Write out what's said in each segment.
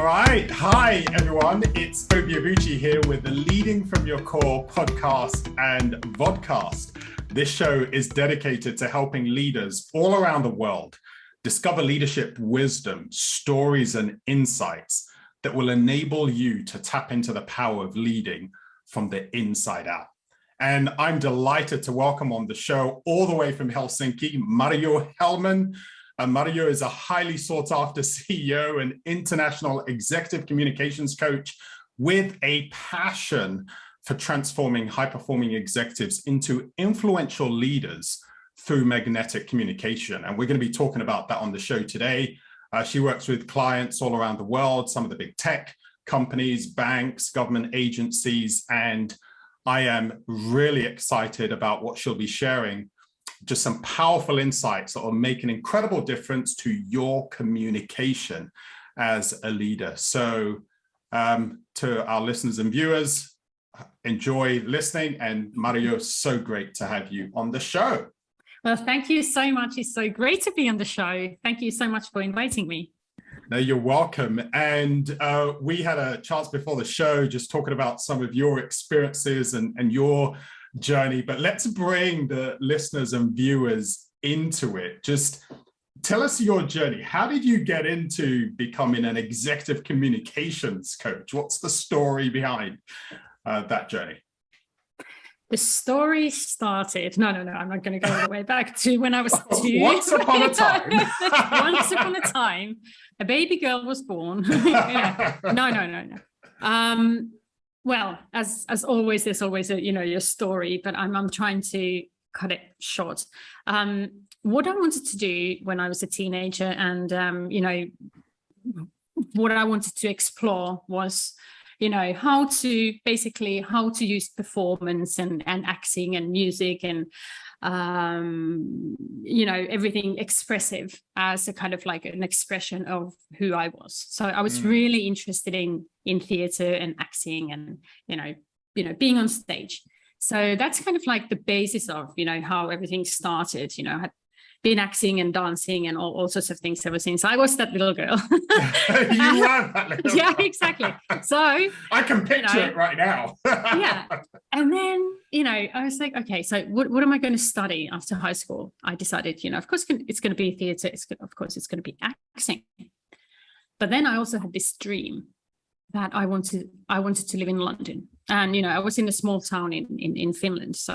All right. Hi, everyone. It's Obi Abuchi here with the Leading From Your Core podcast and Vodcast. This show is dedicated to helping leaders all around the world discover leadership wisdom, stories, and insights that will enable you to tap into the power of leading from the inside out. And I'm delighted to welcome on the show all the way from Helsinki, Marjo Hellman. Marjo is a highly sought after CEO and international executive communications coach with a passion for transforming high-performing executives into influential leaders through magnetic communication. And we're going to be talking about that on the show today. She works with clients all around the world, some of the big tech companies, banks, government agencies, and I am really excited about what she'll be sharing. Just some powerful insights that will make an incredible difference to your communication as a leader. So to our listeners and viewers, enjoy listening. And Marjo, so great to have you on the show. Well, thank you so much. It's so great to be on the show. Thank you so much for inviting me. No, you're welcome. And we had a chance before the show just talking about some of your experiences and your journey, but let's bring the listeners and viewers into it. Just tell us your journey. How did you get into becoming an executive communications coach? What's the story behind that journey? The story started, no, I'm not going to go all the way back to when I was 2. Once upon a time. Once upon a time, a baby girl was born. No. Well, as always, there's always a your story, but I'm trying to cut it short. What I wanted to do when I was a teenager, and what I wanted to explore was, how to use performance and acting and music and everything expressive as a kind of like an expression of who I was. So I was really interested in theater and acting and being on stage. So that's kind of like the basis of how everything started. I had been acting and dancing and all sorts of things ever since I was that little girl. You were that little yeah, girl. Exactly. So I can picture it right now. Yeah. And then, I was like, okay, so what am I going to study after high school? I decided, of course, it's going to be theater. Of course, it's going to be acting. But then I also had this dream that I wanted to live in London. And, I was in a small town in Finland. So,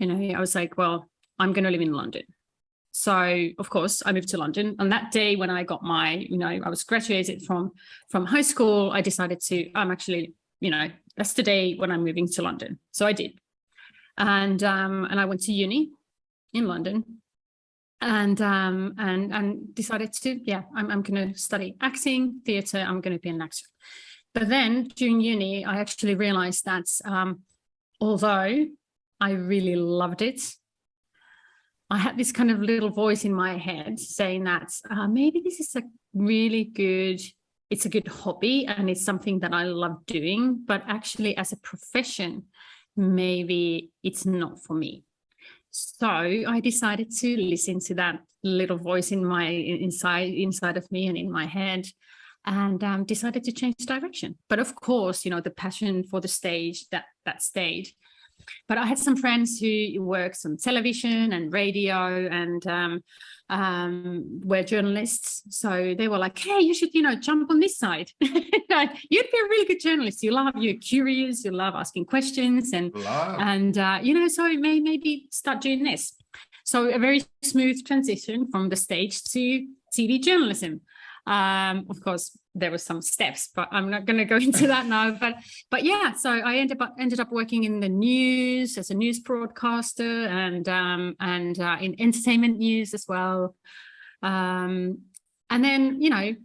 I was like, well, I'm going to live in London. So, of course, I moved to London. And that day when I got my, I was graduated from high school, I decided I'm actually, that's the day when I'm moving to London. So I did. And I went to uni in London and decided to, I'm going to study acting, theater. I'm going to be an actor. But then during uni, I actually realized that although I really loved it, I had this kind of little voice in my head saying that maybe this is it's a good hobby and it's something that I love doing, but actually as a profession, maybe it's not for me. So I decided to listen to that little voice in my inside of me and in my head, and decided to change direction. But of course, the passion for the stage that stayed. But I had some friends who worked on television and radio and were journalists. So they were like, hey, you should, jump on this side. You'd be a really good journalist. You're curious, you love asking questions and so maybe start doing this. So a very smooth transition from the stage to TV journalism. Of course, there were some steps, but I'm not going to go into that now. But yeah, so I ended up working in the news as a news broadcaster and in entertainment news as well. And then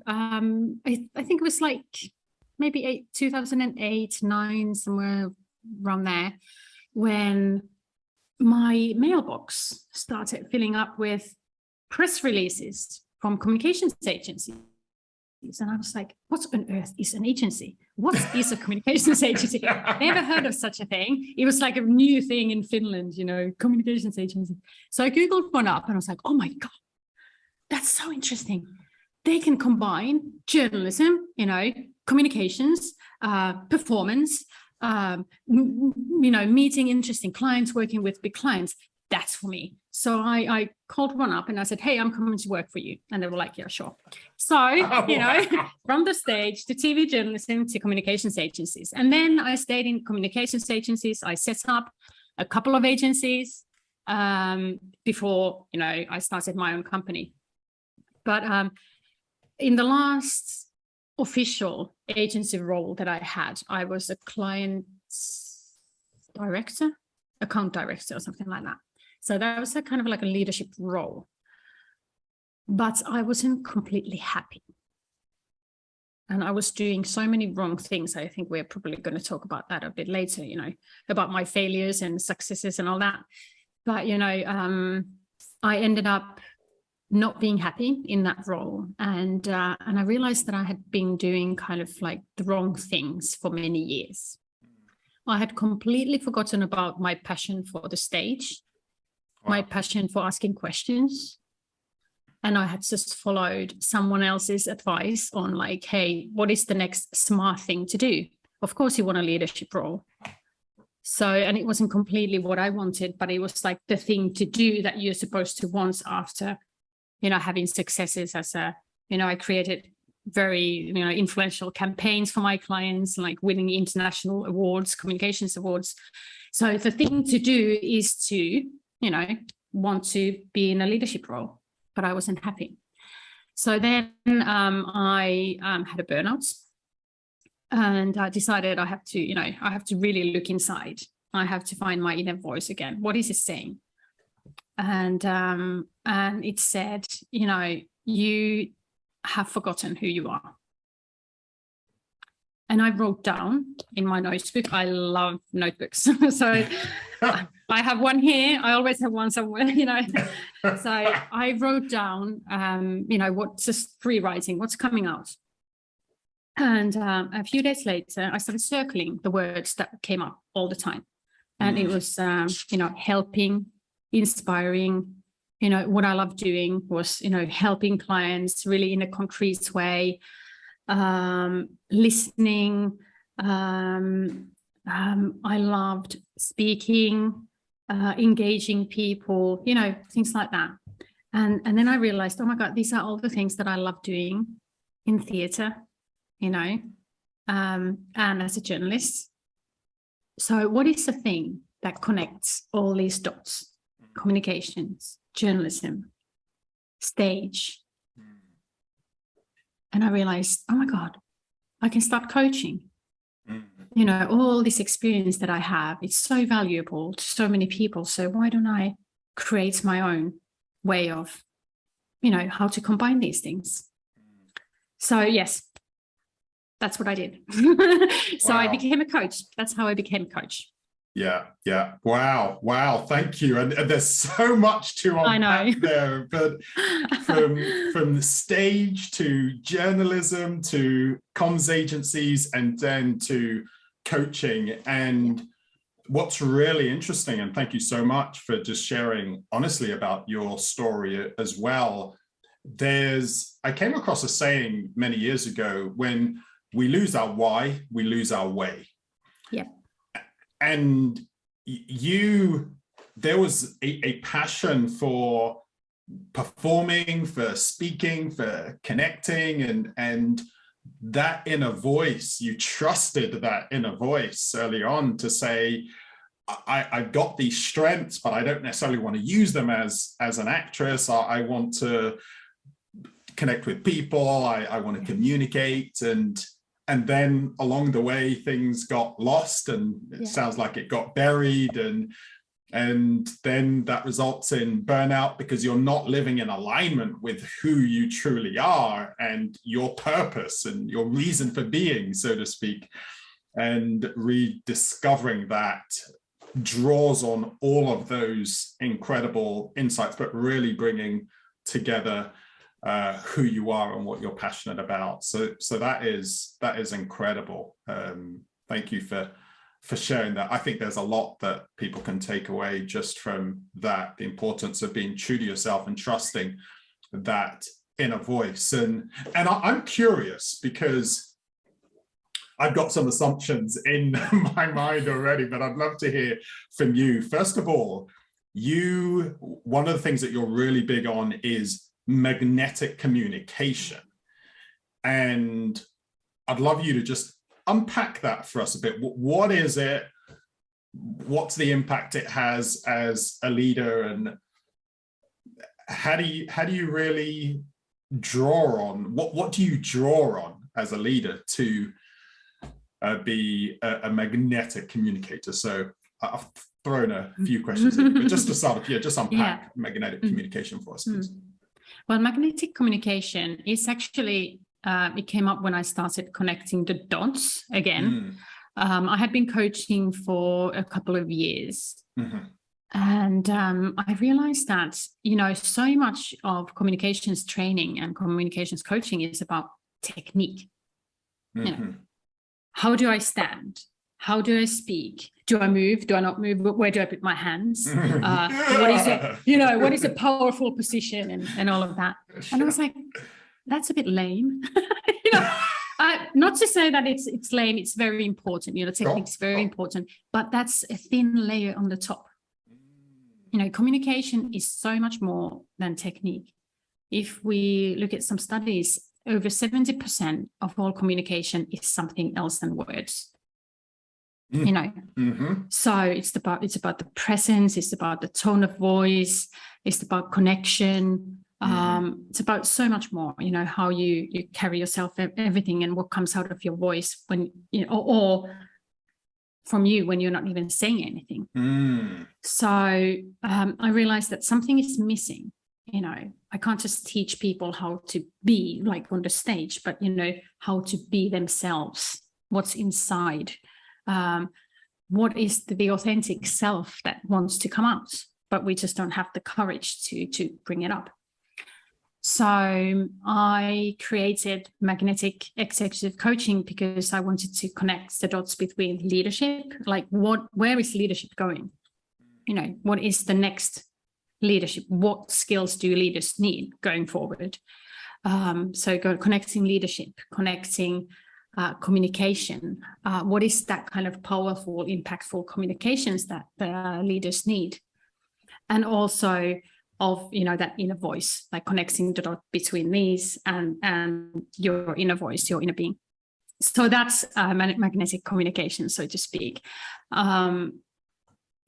I think it was like maybe 2008, 9, somewhere around there, when my mailbox started filling up with press releases from communications agencies. And I was like, what on earth is an agency? What is a communications agency? Never heard of such a thing. It was like a new thing in Finland, communications agency. So I Googled one up and I was like, oh my God, that's so interesting. they can combine journalism, communications, performance, meeting interesting clients, working with big clients. That's for me. So I called one up and I said, hey, I'm coming to work for you. And they were like, yeah, sure. So, from the stage to TV journalism to communications agencies. And then I stayed in communications agencies. I set up a couple of agencies before, I started my own company. But in the last official agency role that I had, I was a client director, account director or something like that. So that was a kind of like a leadership role, but I wasn't completely happy. And I was doing so many wrong things. I think we're probably going to talk about that a bit later, about my failures and successes and all that. But, I ended up not being happy in that role. And I realized that I had been doing kind of like the wrong things for many years. I had completely forgotten about my passion for the stage. Wow. My passion for asking questions. And I had just followed someone else's advice on like, hey, what is the next smart thing to do? Of course, you want a leadership role. So, and it wasn't completely what I wanted, but it was like the thing to do that you're supposed to want after, having successes as I created very, influential campaigns for my clients, like winning international awards, communications awards. So the thing to do is to, want to be in a leadership role, but I wasn't happy. So then I had a burnout and I decided I have to really look inside. I have to find my inner voice again. What is it saying? And it said, you have forgotten who you are. And I wrote down in my notebook, I love notebooks. So I have one here. I always have one somewhere, So I wrote down, what's just free writing, what's coming out. And a few days later, I started circling the words that came up all the time. And it was, helping, inspiring. What I love doing was, helping clients really in a concrete way. Listening. I loved speaking, engaging people, things like that. And then I realized, oh my God, these are all the things that I love doing in theatre, and as a journalist. So what is the thing that connects all these dots? Communications, journalism, stage. And I realized, oh my God, I can start coaching. All this experience that I have, it's so valuable to so many people. So why don't I create my own way of, how to combine these things? So yes, that's what I did. So wow. I became a coach. That's how I became a coach. Yeah. Wow. Thank you. And there's so much to unpack there, but from the stage to journalism to comms agencies and then to coaching. And what's really interesting, and thank you so much for just sharing honestly about your story as well. I came across a saying many years ago, when we lose our why, we lose our way. Yeah. And there was a passion for performing, for speaking, for connecting, and that inner voice, you trusted that inner voice early on to say, I've got these strengths, but I don't necessarily want to use them as an actress. I want to connect with people. I want to communicate. And then along the way, things got lost, and it sounds like it got buried. And then that results in burnout because you're not living in alignment with who you truly are and your purpose and your reason for being, so to speak. And rediscovering that draws on all of those incredible insights, but really bringing together who you are and what you're passionate about. So that is incredible. Thank you for sharing that. I think there's a lot that people can take away just from that, the importance of being true to yourself and trusting that inner voice. And I'm curious because I've got some assumptions in my mind already, but I'd love to hear from you. First of all, one of the things that you're really big on is magnetic communication. And I'd love you to just unpack that for us a bit. What is it? What's the impact it has as a leader? And how do you really draw on, what do you draw on as a leader to be a magnetic communicator? So I've thrown a few questions in, but just to start off, just unpack magnetic communication for us, please. Well, magnetic communication is actually, it came up when I started connecting the dots again. I had been coaching for a couple of years. And I realized that, so much of communications training and communications coaching is about technique. How do I stand? How do I speak? Do I move? Do I not move? Where do I put my hands? What is a powerful position and all of that? And I was like, that's a bit lame. Not to say that it's lame. It's very important. Technique's very important, but that's a thin layer on the top. Communication is so much more than technique. If we look at some studies, over 70% of all communication is something else than words. So it's about the presence, it's about the tone of voice, it's about connection. It's about so much more, how you carry yourself, everything, and what comes out of your voice when or from you when you're not even saying anything. So I realized that something is missing. I can't just teach people how to be like on the stage, but how to be themselves, what's inside, what is the authentic self that wants to come out, but we just don't have the courage to bring it up. So I created magnetic executive coaching because I wanted to connect the dots between leadership, like where is leadership going? What is the next leadership? What skills do leaders need going forward? So connecting leadership, connecting communication. What is that kind of powerful, impactful communications that the leaders need? And also of that inner voice, like connecting the dot between these and your inner voice, your inner being. So that's magnetic communication, so to speak.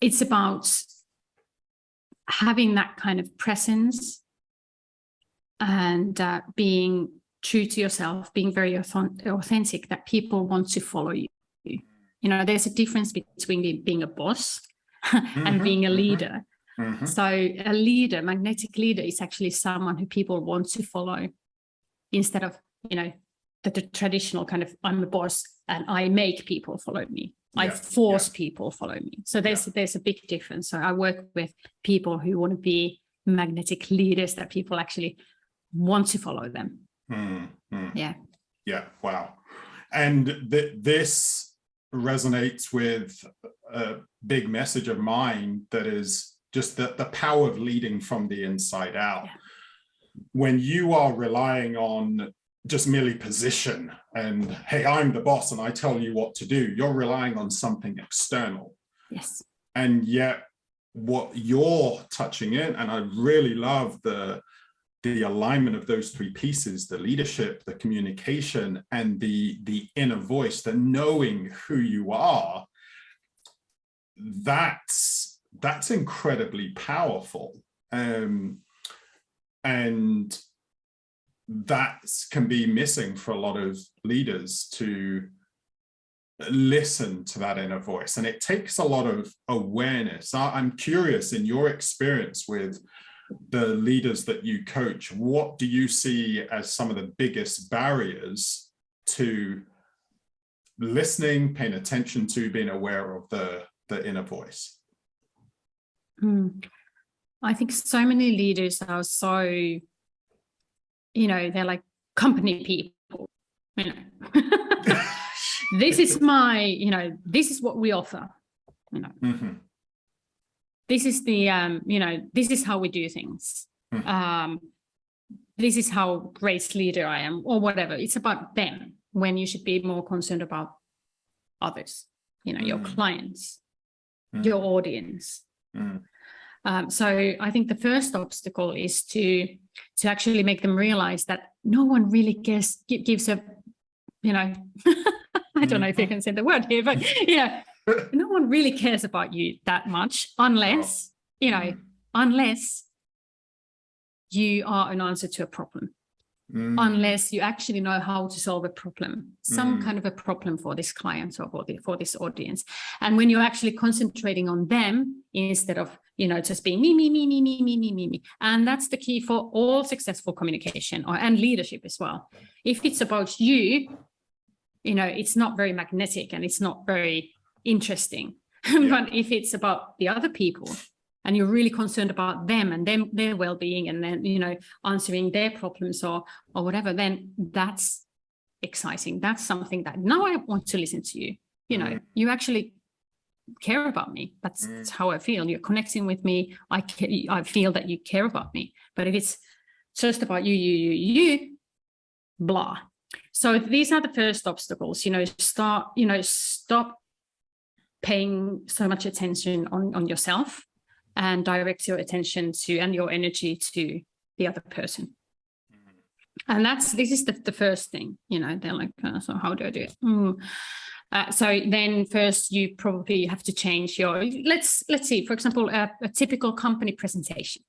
It's about having that kind of presence and being true to yourself, being very authentic, that people want to follow you. There's a difference between being a boss and being a leader. So a leader, magnetic leader, is actually someone who people want to follow, instead of, the traditional kind of, I'm a boss and I make people follow me. I force people follow me. So there's a big difference. So I work with people who want to be magnetic leaders, that people actually want to follow them. Yeah. Wow. And this resonates with a big message of mine, that is just the power of leading from the inside out. When you are relying on just merely position and, hey, I'm the boss and I tell you what to do, you're relying on something external. Yes. And yet what you're touching in, and I really love the alignment of those three pieces, the leadership, the communication, and the inner voice, the knowing who you are, that's incredibly powerful. And that can be missing for a lot of leaders, to listen to that inner voice. And it takes a lot of awareness. I'm curious, in your experience with the leaders that you coach, what do you see as some of the biggest barriers to listening, paying attention to, being aware of the inner voice? I think so many leaders are so, they're like company people, this is this is what we offer, this is the, this is how we do things. this is how great leader I am, or whatever. It's about them, when you should be more concerned about others, your clients, your audience. So I think the first obstacle is to actually make them realize that no one really gives a, I don't know if you can say the word here, but no one really cares about you that much unless, unless you are an answer to a problem. Unless you actually know how to solve a problem, some kind of a problem for this client or for this audience. And when you're actually concentrating on them instead of, just being me. And that's the key for all successful communication and leadership as well. If it's about you, it's not very magnetic and it's not very interesting. But if it's about the other people, and you're really concerned about them and their well-being, and then, answering their problems or whatever, then that's exciting. That's something that now I want to listen to you. You actually care about me. That's how I feel. You're connecting with me. I feel that you care about me. But if it's just about you, blah. So these are the first obstacles. Stop paying so much attention on yourself, and direct your attention to and your energy to the other person. And this is the first thing, they're like, so how do I do it? So then first you probably have to change your, let's see, for example, a typical company presentation.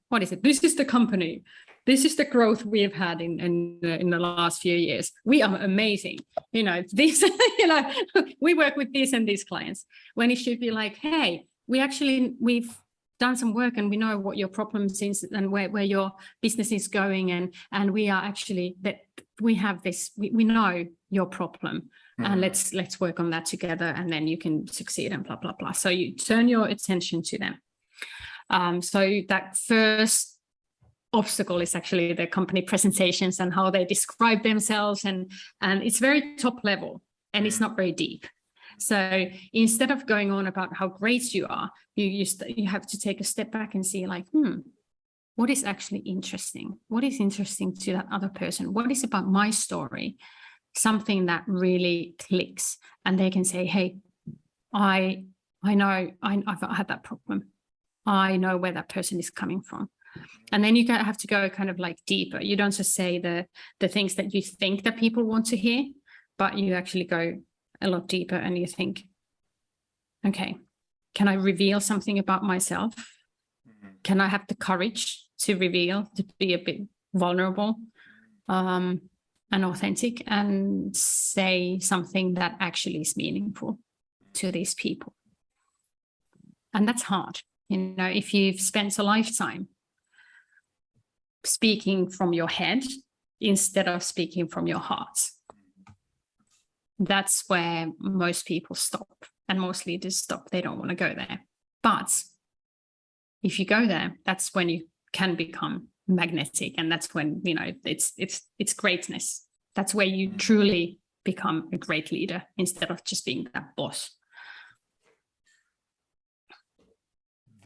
What is it? This is the company. This is the growth we've had in the last few years. We are amazing. This, we work with these and these clients, when it should be like, hey, we've done some work and we know what your problems is and where your business is going, and we are actually that we have this, we know your problem, and let's work on that together, and then you can succeed and blah blah blah. So you turn your attention to them. So that first obstacle is actually the company presentations and how they describe themselves, and it's very top level and it's not very deep. So instead of going on about how great you are, you have to take a step back and see like, what is actually interesting? What is interesting to that other person? What is about my story? Something that really clicks, and they can say, hey, I know I've had that problem. I know where that person is coming from. And then you have to go kind of like deeper. You don't just say the things that you think that people want to hear, but you actually go a lot deeper, and you think, okay, can I reveal something about myself? Can I have the courage to reveal, to be a bit vulnerable and authentic, and say something that actually is meaningful to these people? And that's hard. If you've spent a lifetime speaking from your head instead of speaking from your heart, that's where most people stop, and most leaders stop. They don't want to go there. But if you go there, that's when you can become magnetic, and that's when it's greatness. That's where you truly become a great leader instead of just being that boss.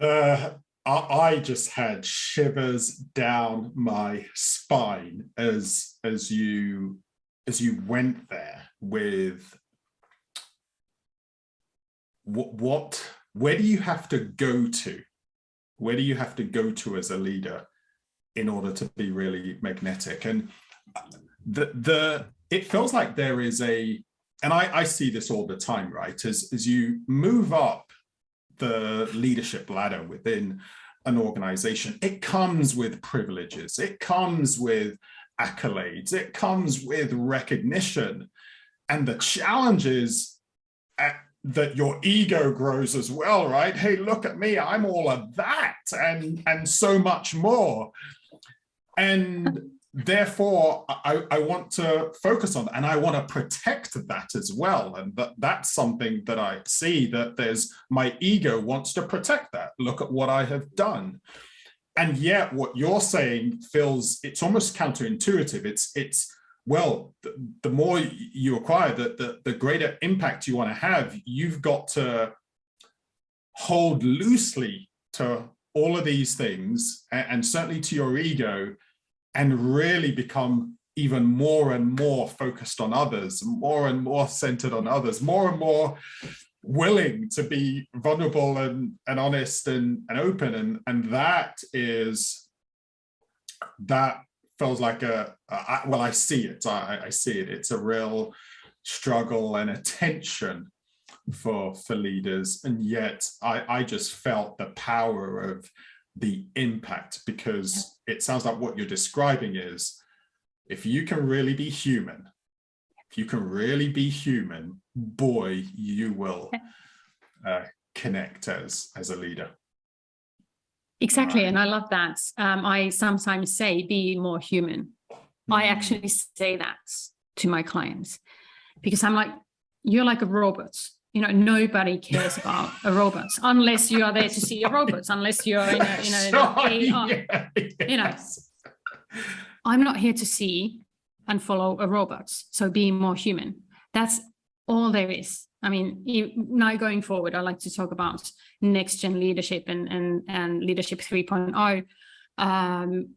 I just had shivers down my spine as you went there with where do you have to go to? Where do you have to go to as a leader in order to be really magnetic? And it feels like there is and I see this all the time, right? As you move up the leadership ladder within an organization, it comes with privileges, it comes with accolades, it comes with recognition. And the challenge is that your ego grows as well, right? Hey, look at me, I'm all of that and so much more. And therefore, I want to focus on that, and I want to protect that as well. And that's something that I see, that my ego wants to protect that. Look at what I have done. And yet what you're saying feels, it's almost counterintuitive. It's well, the more you acquire, the greater impact you want to have, you've got to hold loosely to all of these things, and certainly to your ego, and really become even more and more focused on others, more and more centered on others, more and more willing to be vulnerable and honest and open. And that feels like I see it. I see it. It's a real struggle and a tension for leaders. And yet I just felt the power of the impact, because it sounds like what you're describing is, if you can really be human, boy, you will connect as a leader. Exactly. And I love that. I sometimes say, be more human. I actually say that to my clients, because I'm like, you're like a robot. You know, nobody cares about a robot unless you are there to see a robot, unless you're in a AR. You know, I'm not here to see and follow a robot. So being more human, that's all there is. I mean, now going forward, I like to talk about next gen leadership and leadership 3.0. And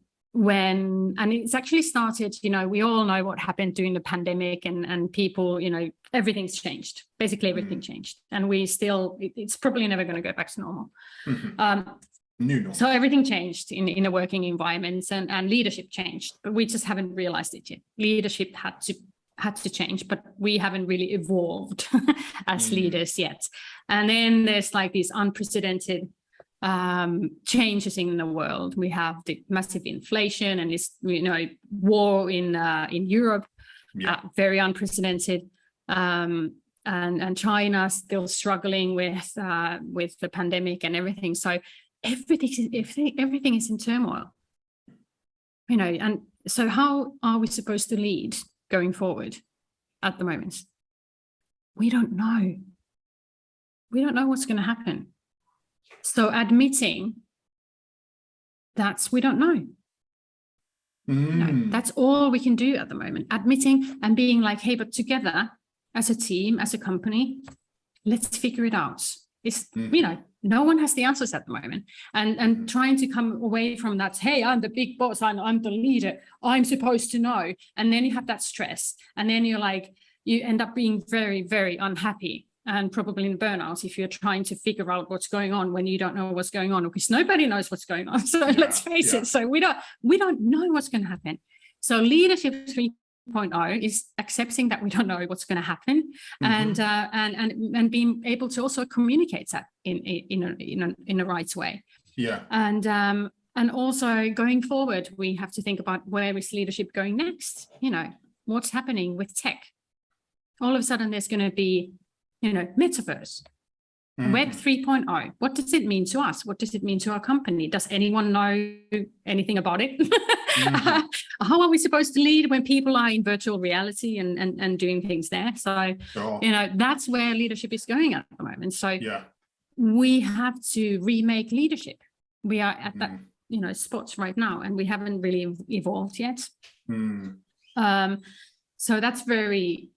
it's actually started, you know, we all know what happened during the pandemic, and people, you know, everything's changed. Basically everything changed. And it's probably never going to go back to normal. New normal. So everything changed in a working environment, and leadership changed, but we just haven't realized it yet. Leadership had to change, but we haven't really evolved as leaders yet. And then there's like these unprecedented changes in the world. We have the massive inflation and this, you know, war in Europe, very unprecedented. And China still struggling with the pandemic and everything. So everything is in turmoil, you know. And so how are we supposed to lead going forward at the moment? We don't know. We don't know what's going to happen. So admitting that we don't know. You know, that's all we can do at the moment. Admitting and being like, hey, but together as a team, as a company, let's figure it out. It's, you know, no one has the answers at the moment. And trying to come away from that, hey, I'm the big boss, I'm the leader, I'm supposed to know. And then you have that stress. And then you're like, you end up being very, very unhappy and probably in burnout if you're trying to figure out what's going on when you don't know what's going on, because nobody knows what's going on. So let's face it. So we don't know what's going to happen. So leadership 3.0 is accepting that we don't know what's going to happen, and being able to also communicate that in a right way. Yeah. And also going forward, we have to think about, where is leadership going next? You know, what's happening with tech? All of a sudden there's going to be, you know, metaverse, Web 3.0. What does it mean to us? What does it mean to our company? Does anyone know anything about it? How are we supposed to lead when people are in virtual reality and doing things there? So, you know, that's where leadership is going at the moment. So we have to remake leadership. We are at that, you know, spot right now, and we haven't really evolved yet. So that's very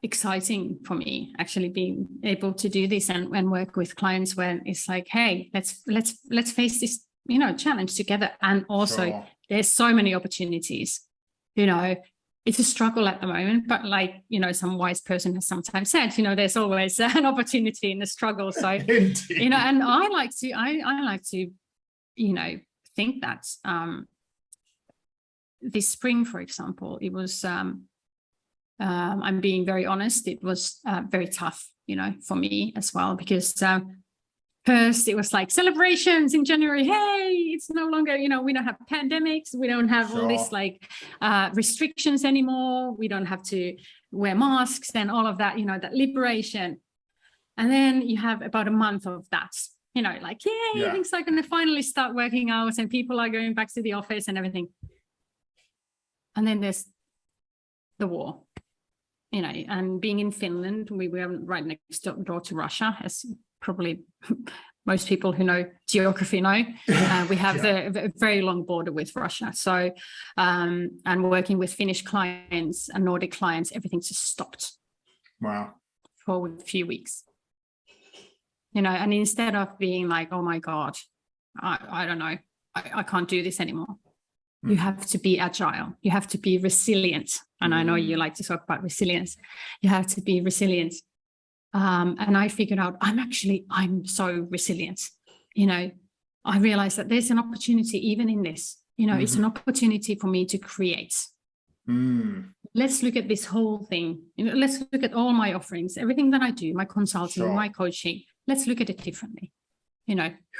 exciting for me, actually, being able to do this and work with clients when it's like, hey, let's face this, you know, challenge together. And also there's so many opportunities. You know, it's a struggle at the moment, but like, you know, some wise person has sometimes said, you know, there's always an opportunity in the struggle. So you know, and I like to you know, think that this spring, for example, it was I'm being very honest, it was very tough, you know, for me as well, because first it was like celebrations in January. Hey, it's no longer, you know, we don't have pandemics. We don't have all this like restrictions anymore. We don't have to wear masks and all of that, you know, that liberation. And then you have about a month of that, you know, like, things are going to finally start working out and people are going back to the office and everything. And then there's the war. You know, and being in Finland, we were right next door to Russia, as probably most people who know geography know. We have a very long border with Russia. So, and working with Finnish clients and Nordic clients, everything's just stopped. Wow. For a few weeks. You know, and instead of being like, oh my God, I don't know, I can't do this anymore. You have to be agile. You have to be resilient. And I know you like to talk about resilience. You have to be resilient. And I figured out I'm so resilient. I realized that there's an opportunity even in this. It's an opportunity for me to create. Let's look at this whole thing. Let's look at all my offerings, everything that I do, my consulting, my coaching. Let's look at it differently.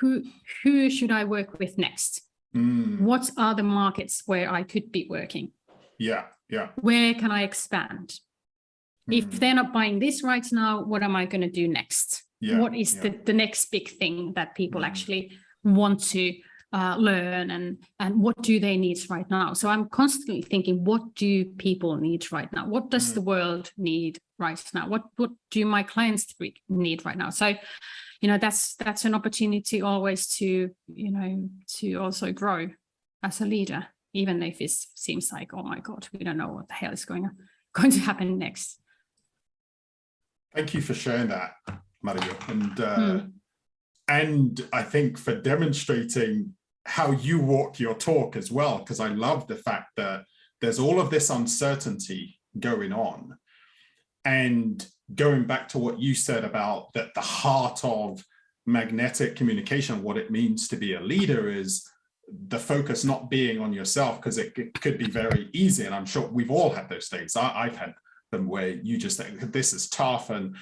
Who should I work with next? What are the markets where I could be working? Yeah. Where can I expand? If they're not buying this right now, what am I going to do next? What is the next big thing that people actually want to learn, and what do they need right now? So I'm constantly thinking, what do people need right now? What does the world need right now? What do my clients need right now? So that's an opportunity always to also grow as a leader, even if it seems like, oh my God, we don't know what the hell is going to happen next. Thank you for sharing that, Marjo, and I think for demonstrating how you walk your talk as well, because I love the fact that there's all of this uncertainty going on. And going back to what you said about that the heart of magnetic communication, what it means to be a leader is the focus not being on yourself, because it could be very easy. And I'm sure we've all had those days. I've had them where you just think this is tough and,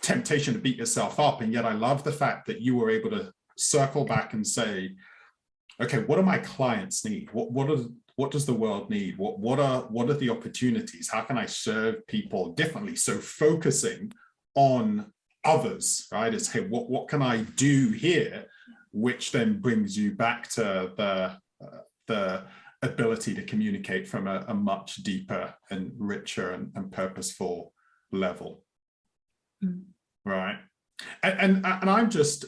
temptation to beat yourself up. And yet I love the fact that you were able to circle back and say, okay, what do my clients need? What does the world need? What are the opportunities? How can I serve people differently? So focusing on others, right? Is, hey, what can I do here? Which then brings you back to the ability to communicate from a much deeper and richer and purposeful level. Right. And I'm just,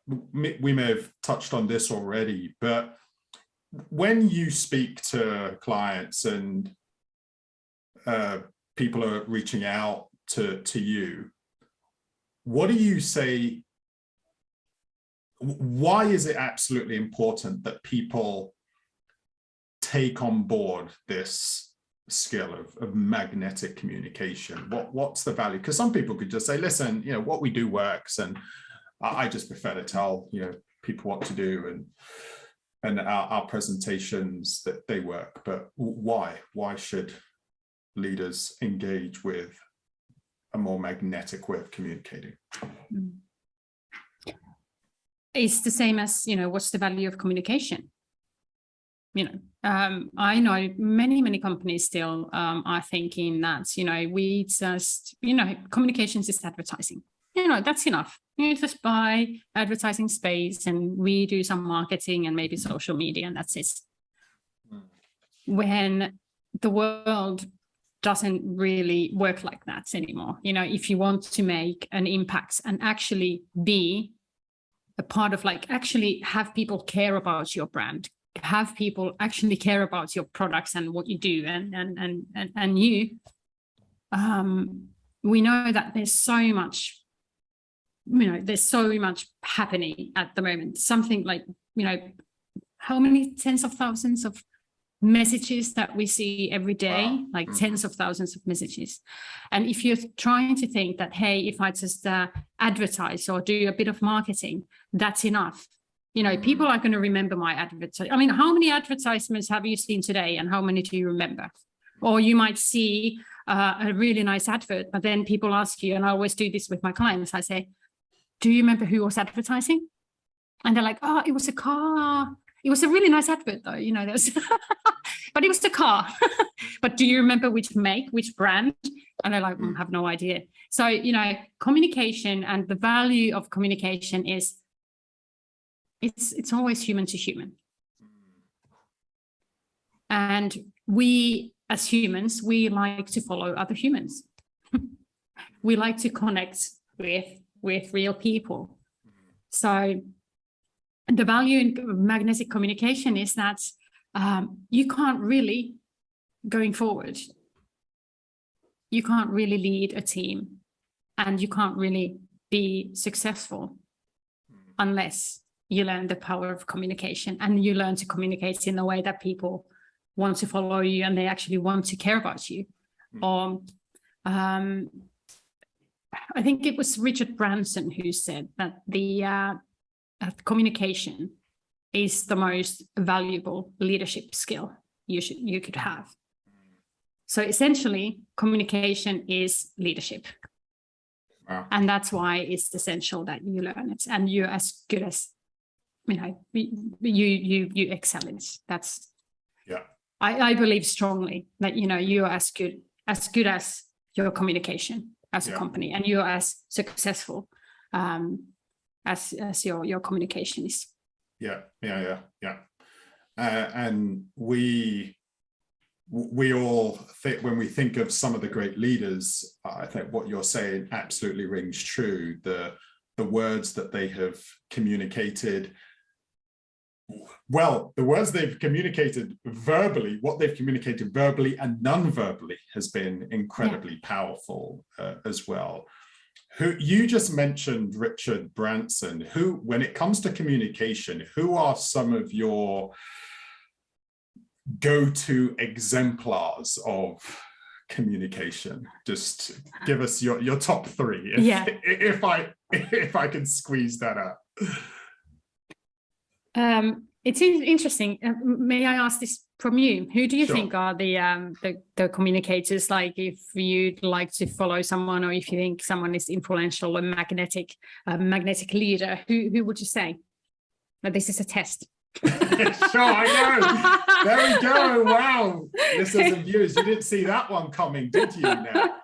we may have touched on this already, but when you speak to clients and people are reaching out to you, what do you say? Why is it absolutely important that people take on board this skill of magnetic communication? What's the value? Because some people could just say, listen, what we do works, and I just prefer to tell people what to do, and our presentations that they work. But why should leaders engage with a more magnetic way of communicating? It's the same as, what's the value of communication? I know many companies still are thinking that, we just, communications is advertising. That's enough. You just buy advertising space and we do some marketing and maybe social media, and that's it. When the world doesn't really work like that anymore. If you want to make an impact and actually be a part of, actually have people care about your brand, have people actually care about your products and what you do, and you, we know that there's so much happening at the moment. Something like, how many tens of thousands of messages that we see every day, tens of thousands of messages. And if you're trying to think that, hey, if I just advertise or do a bit of marketing, that's enough. People are going to remember my advertising. I mean, how many advertisements have you seen today, and how many do you remember? Or you might see a really nice advert, but then people ask you, and I always do this with my clients, I say, do you remember who was advertising? And they're like, oh, it was a car. It was a really nice advert though, but it was the car. But do you remember which make, which brand? And they're like, I have no idea. So, communication and the value of communication is, it's always human to human. And we as humans, we like to follow other humans. We like to connect with real people. So the value in magnetic communication is that you can't really, going forward, you can't really lead a team, and you can't really be successful unless you learn the power of communication, and you learn to communicate in a way that people want to follow you and they actually want to care about you. Or I think it was Richard Branson who said that the communication is the most valuable leadership skill you could have. So essentially, communication is leadership. Wow. And that's why it's essential that you learn it, and you're as good as, you excel in it. That's, yeah. I believe strongly that, you are as good as your communication as a company, and you're as successful as your communication is. Yeah. And we all think, when we think of some of the great leaders, I think what you're saying absolutely rings true. The words that they have communicated, well, the words they've communicated verbally, what they've communicated verbally and non-verbally has been incredibly powerful as well. Who you just mentioned, Richard Branson. Who, when it comes to communication, who are some of your go-to exemplars of communication? Just give us your top three, if I can squeeze that out. It's interesting. May I ask this from you? Who do you think are the communicators? Like, if you'd like to follow someone, or if you think someone is influential and magnetic leader, who would you say? Now, this is a test. Sure, I know. There we go. Wow, listeners and viewers, you didn't see that one coming, did you? Now?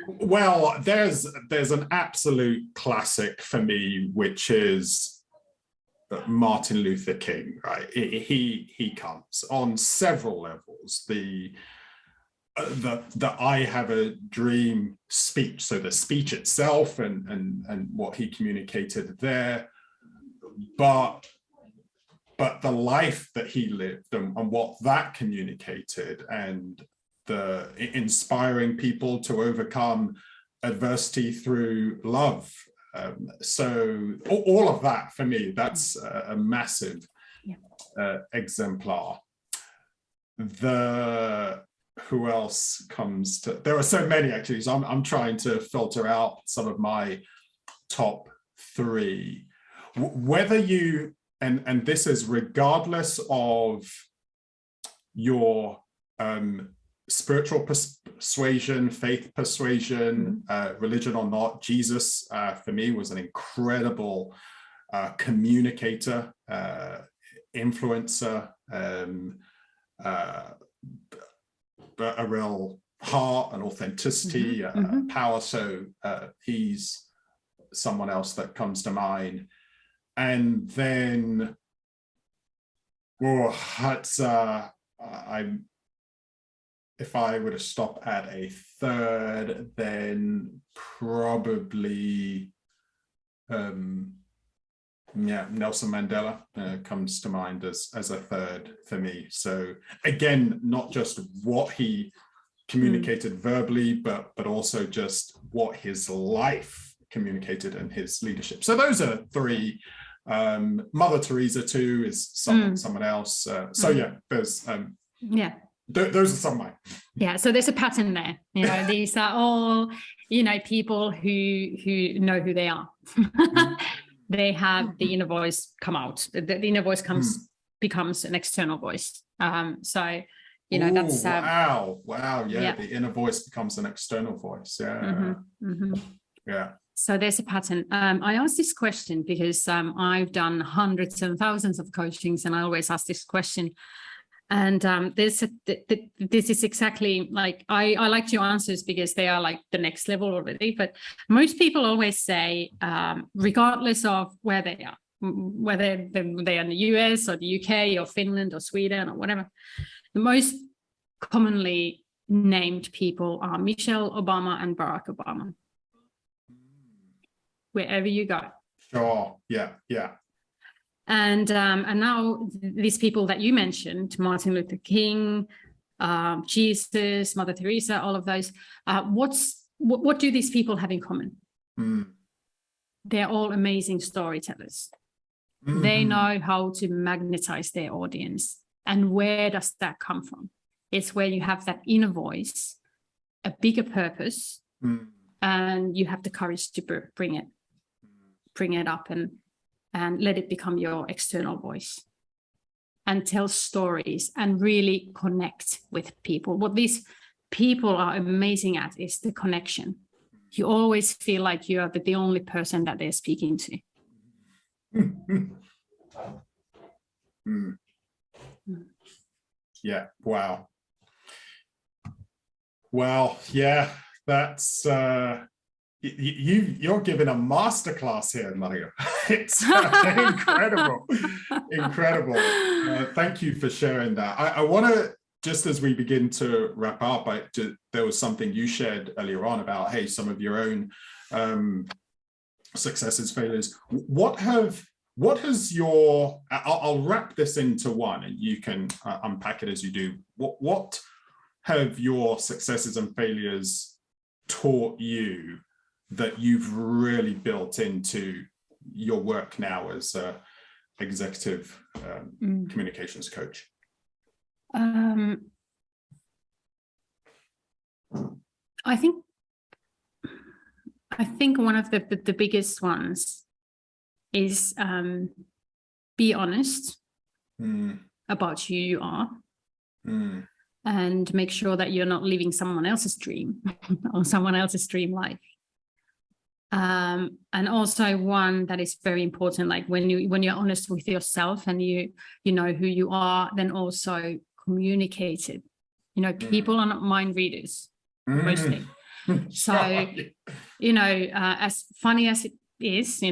Well, there's an absolute classic for me, which is Martin Luther King. Right, he comes on several levels. The I Have a Dream speech, so the speech itself and what he communicated there, but the life that he lived and what that communicated, and the inspiring people to overcome adversity through love. So all of that, for me, that's a massive exemplar. Who else comes to? There are so many, actually. So I'm trying to filter out some of my top three. Whether you, and this is regardless of your spiritual persuasion, faith persuasion, religion or not, Jesus, for me, was an incredible communicator, influencer, a real heart and authenticity, power. So he's someone else that comes to mind. And then, if I were to stop at a third, then probably Nelson Mandela comes to mind as a third for me. So again, not just what he communicated verbally, but also just what his life communicated and his leadership. So those are three. Mother Teresa too is someone else. There's those are some of mine. Yeah, so there's a pattern there. These are all people who know who they are. They have the inner voice come out. The inner voice becomes an external voice. That's wow. The inner voice becomes an external voice. Yeah. So there's a pattern. I asked this question because I've done hundreds and thousands of coachings, and I always ask this question. And this is exactly like, I like your answers because they are like the next level already. But most people always say, regardless of where they are, whether they are in the US or the UK or Finland or Sweden or whatever, the most commonly named people are Michelle Obama and Barack Obama. Wherever you go. Sure. Yeah. And now these people that you mentioned, Martin Luther King, Jesus, Mother Teresa, all of those, what do these people have in common? They're all amazing storytellers. They know how to magnetize their audience. And where does that come from? It's where you have that inner voice, a bigger purpose, and you have the courage to bring it up and let it become your external voice and tell stories and really connect with people. What these people are amazing at is the connection. You always feel like you are the only person that they're speaking to. Yeah. Wow. Yeah, that's you're giving a masterclass here, Marjo. It's incredible. Thank you for sharing that. I want to, just as we begin to wrap up, there was something you shared earlier on about, hey, some of your own successes, failures. What has your, I'll wrap this into one and you can unpack it as you do. What have your successes and failures taught you that you've really built into your work now as an executive communications coach? I think one of the biggest ones is be honest about who you are. And make sure that you're not living someone else's dream or someone else's dream life. And also one that is very important, like when you're honest with yourself and you know who you are, then also communicate it. People are not mind readers mostly. So, as funny as it is,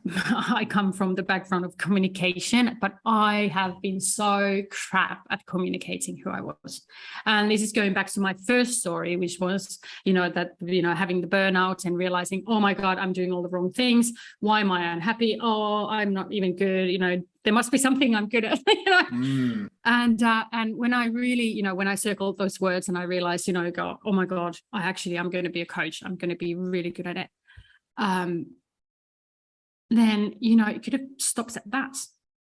I come from the background of communication, but I have been so crap at communicating who I was. And this is going back to my first story, which was, having the burnout and realizing, oh my God, I'm doing all the wrong things. Why am I unhappy? Oh, I'm not even good. There must be something I'm good at, And when I really, when I circled those words and I realized, oh my God, I'm going to be a coach. I'm going to be really good at it. Then, it could have stopped at that.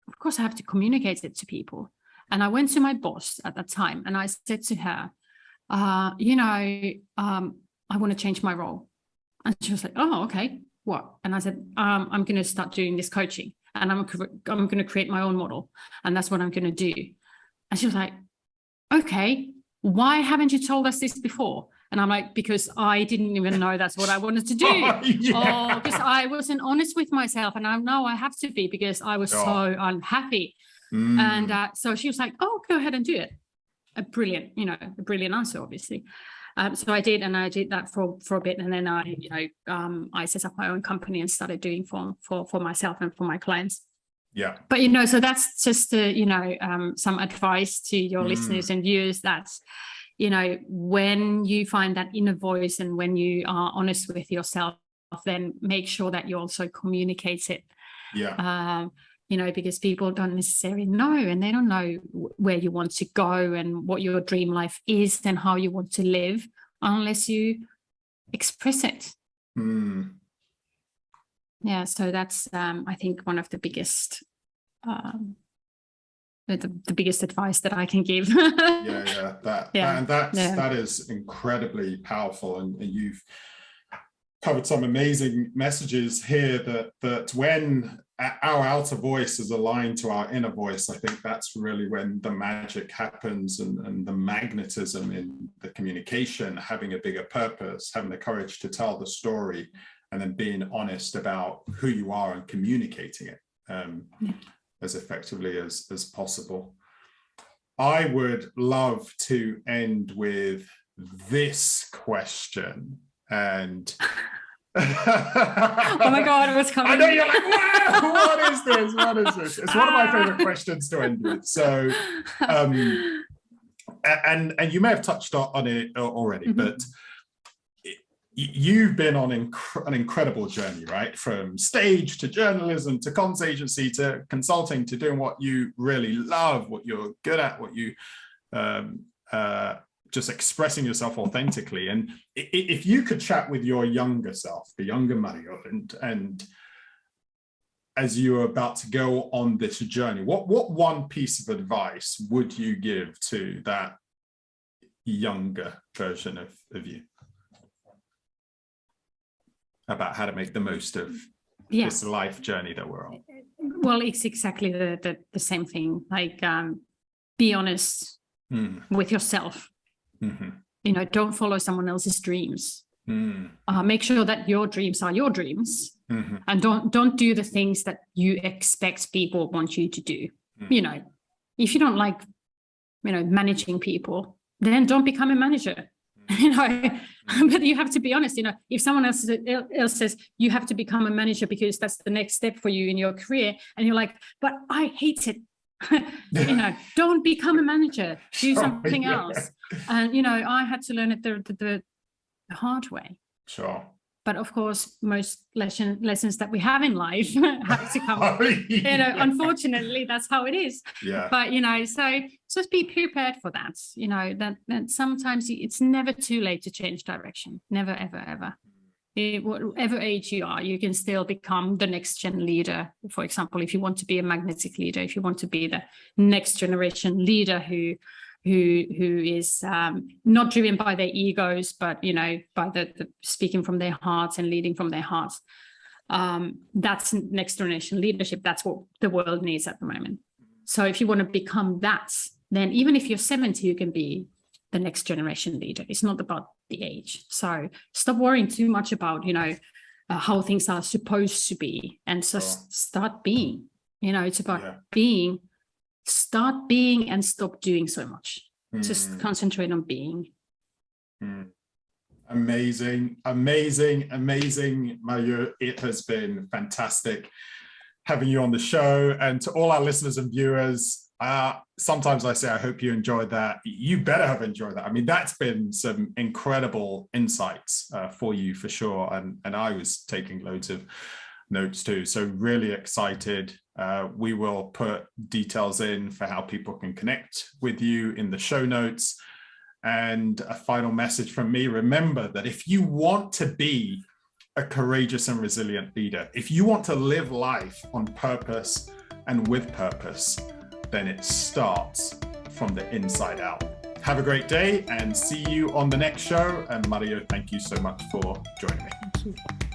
Of course, I have to communicate it to people. And I went to my boss at that time and I said to her, I want to change my role. And she was like, oh, okay, what? And I said, I'm going to start doing this coaching and I'm going to create my own model. And that's what I'm going to do. And she was like, okay, why haven't you told us this before? And I'm like, because I didn't even know that's what I wanted to do. Because I wasn't honest with myself. And I know I have to be because I was so unhappy. And so she was like, oh, go ahead and do it. A brilliant answer, obviously. So I did, and I did that for a bit. And then I set up my own company and started doing for myself and for my clients. Yeah. But, so that's just, some advice to your listeners and viewers. That's, when you find that inner voice and when you are honest with yourself, then make sure that you also communicate it. Yeah. Because people don't necessarily know, and they don't know where you want to go and what your dream life is and how you want to live unless you express it. Yeah. So that's, I think, one of the biggest the biggest advice that I can give. That is incredibly powerful, and you've covered some amazing messages here that when our outer voice is aligned to our inner voice, I think that's really when the magic happens, and the magnetism in the communication, having a bigger purpose, having the courage to tell the story, and then being honest about who you are and communicating it as effectively as possible. I would love to end with this question. And oh my God, what's coming? I know you're like, wow, what is this? What is this? It's one of my favorite questions to end with. So, and you may have touched on it already, but you've been on an incredible journey, right? From stage to journalism to comms agency to consulting to doing what you really love, what you're good at, what you just expressing yourself authentically. And if you could chat with your younger self, the younger Marjo, and as you were about to go on this journey, what one piece of advice would you give to that younger version of you about how to make the most of this life journey that we're on? Well, it's exactly the same thing. Like, be honest with yourself. You know, don't follow someone else's dreams. Make sure that your dreams are your dreams, and don't do the things that you expect people want you to do. You know, if you don't like, you know, managing people, then don't become a manager. You know, but you have to be honest. You know, if someone else says you have to become a manager because that's the next step for you in your career, and you're like, but I hate it. You know, don't become a manager. Do something else. And you know, I had to learn it the hard way. Sure. But of course, most lessons that we have in life have to come. You know, unfortunately, that's how it is. Yeah. But you know, so just be prepared for that. You know, that sometimes it's never too late to change direction. Never, ever, ever. Whatever age you are, you can still become the next gen leader. For example, if you want to be a magnetic leader, if you want to be the next generation leader who is not driven by their egos, but you know, by the speaking from their hearts and leading from their hearts. That's next generation leadership. That's what the world needs at the moment. So if you want to become that, then even if you're 70, you can be the next generation leader. It's not about the age. So stop worrying too much about, you know, how things are supposed to be, and just start being. You know, it's about being. Start being and stop doing so much. Just concentrate on being. Amazing, amazing, amazing, Marjo. It has been fantastic having you on the show. And to all our listeners and viewers, sometimes I say, I hope you enjoyed that. You better have enjoyed that. I mean, that's been some incredible insights for you for sure. And I was taking loads of notes too. So really excited. We will put details in for how people can connect with you in the show notes. And a final message from me: remember that if you want to be a courageous and resilient leader, if you want to live life on purpose and with purpose, then it starts from the inside out. Have a great day and see you on the next show. And Marjo, thank you so much for joining me. Thank you.